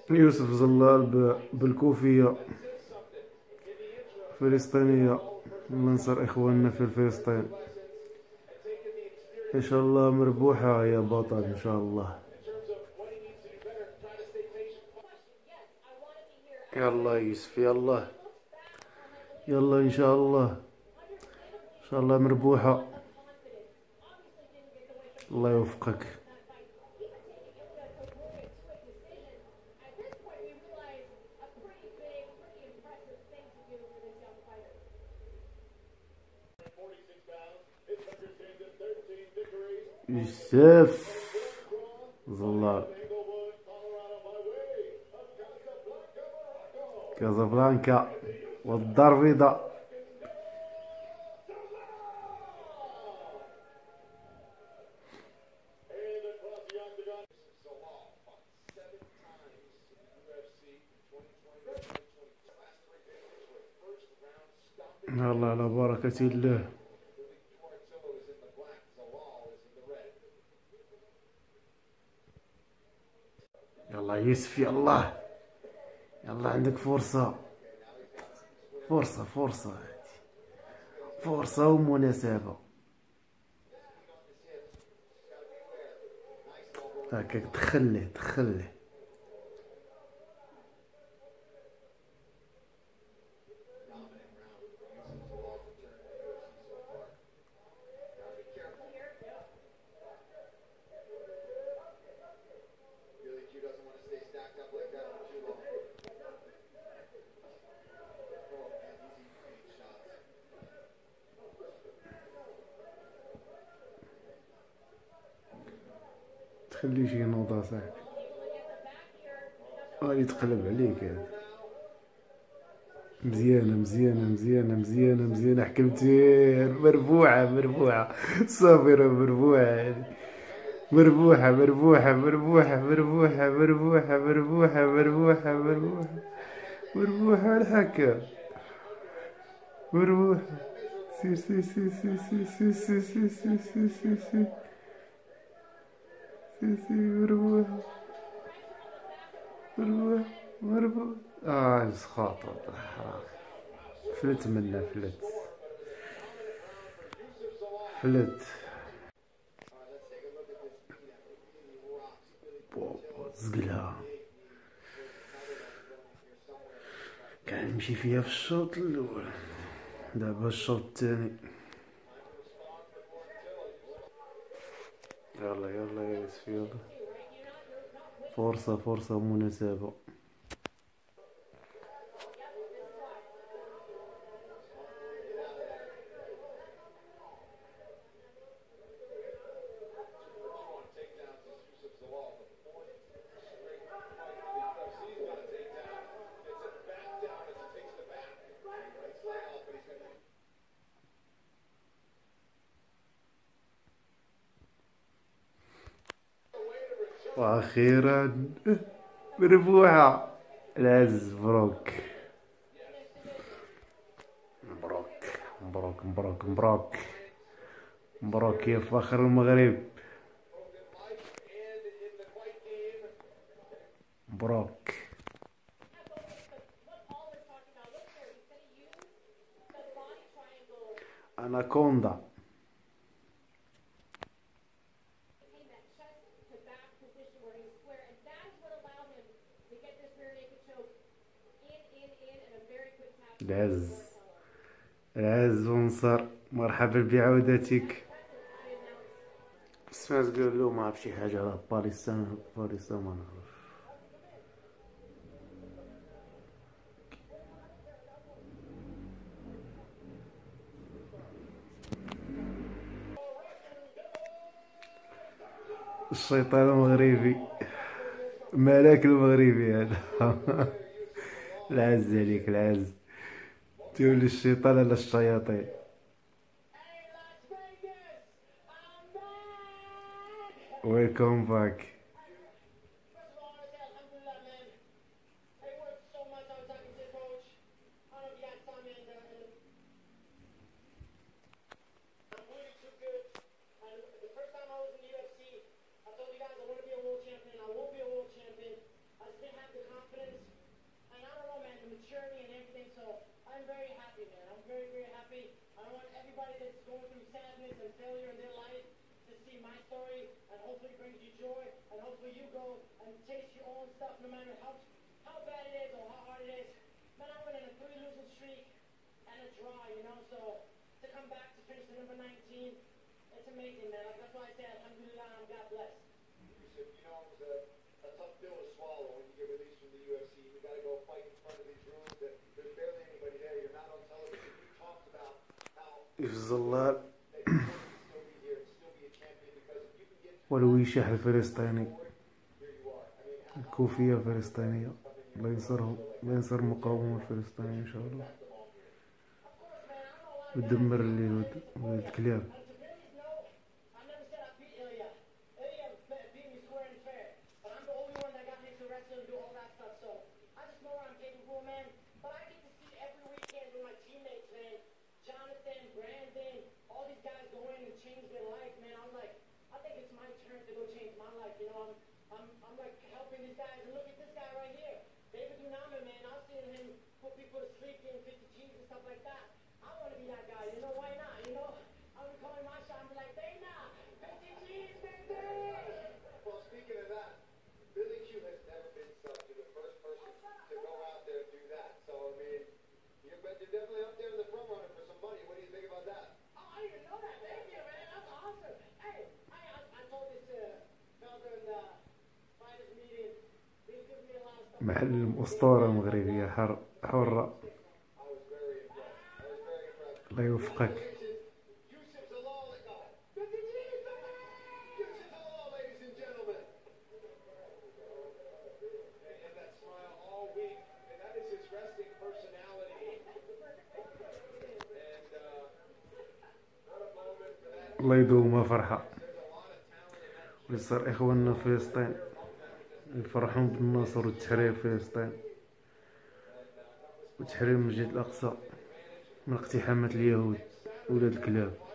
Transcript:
يوسف زلال بالكوفية فلسطينية، ننصر إخواننا في فلسطين. إن شاء الله مربوحة يا بطل، إن شاء الله. يلا يوسف، يلا يلا، إن شاء الله إن شاء الله مربوحة. الله يوفقك. يوسف زلال كازابلانكا والدار بيضاء. الله على بركة الله. يلا يوسف، يلا يلا، عندك فرصة فرصة فرصة فرصة ومناسبة. هكاك دخله دخله. تخلي شي نوضة صاحبي، غادي يتقلب عليك هذا. مزيانة مزيانة مزيانة مزيانة مزيانة، حكمتين. مربوحة مربوحة، صافرة مربوحة هذه، مربوحة مربوحة مربوحة مربوحة مربوحة مربوحة مربوحة مربوحة مربوحة الحكا مربوحة. سير سير سير سير سير سير سير سير سير سير سير سير سير سير مربوحة مربوحة مربوحة. خاطر حرام، فلت منا، فلت فلت. بوبا زقلها، كان يمشي فيها في الشوط الأول، دابا الشوط الثاني. يلا يلا يا يوسف، يلا، فرصة فرصة ومناسبة. واخيرا مربوحة. العز، مبروك مبروك مبروك مبروك مبروك مبروك يا فخر المغرب، مبروك. اناكوندا. العز العز ونصر، مرحبا بعودتك. سمعت قال له ما عرف شي حاجة على باريسان، باريسان ما نعرف. الشيطان المغربي، ملاك المغربي هذا. العز عليك، العز تولي الشيطان على الشياطين. ويلكم باك. journey and everything. So I'm very happy, man. I'm very, very happy. I want everybody that's going through sadness and failure in their life to see my story, and hopefully it brings you joy, and hopefully you go and chase your own stuff no matter how bad it is or how hard it is. Man, I went on a 3 losing streak and a draw, you know, so to come back to finish the number 19, it's amazing, man. Like, that's why I say alhamdulillah, I'm God blessed. You know, it was a tough pill to swallow when you get released from the UFC. You got to go fight in front of these rooms. There's barely anybody there. You're not on television. We talked about how يفزلات that you can still be here and still be a champion, because if you can get to ولو يشح الفلسطيني here you are. I mean, الكوفية فلسطينية. الله ينصرهم، الله ينصر المقاومة الفلسطينية إن شاء الله، ويدمر اليهود والكلاب. I'm like helping these guys, and look at this guy right here, David Dunama, man. I've seen him put people to sleep in 50 G's and stuff like that. I want to be that guy, you know, why not? You know, I'm calling my shot and be like, they not 50 G's, baby! well, speaking of that, Billy Q has never been such the first person to go out there and do that. So, I mean, you're definitely up there in the front runner for some money. What do you think about that? Oh, I didn't even know that. Thank you, man. That's awesome. Hey, I told this fellow during the fighters meeting, he's giving me a lot of stuff. معلم أسطورة مغربية حرة. I was very impressed. الله يوفقك. Yusuf Zalal, 50 G's, baby! Yusuf Zalal, ladies and gentlemen. And that smile all week, and that is his resting personality. And what a moment for that. الله يدومها فرحة. There's a lot of talent in that. ويصير إخواننا في فلسطين يفرحون بالنصر وتحرير فلسطين وتحرير المسجد الأقصى من اقتحامات اليهود ولاد الكلاب.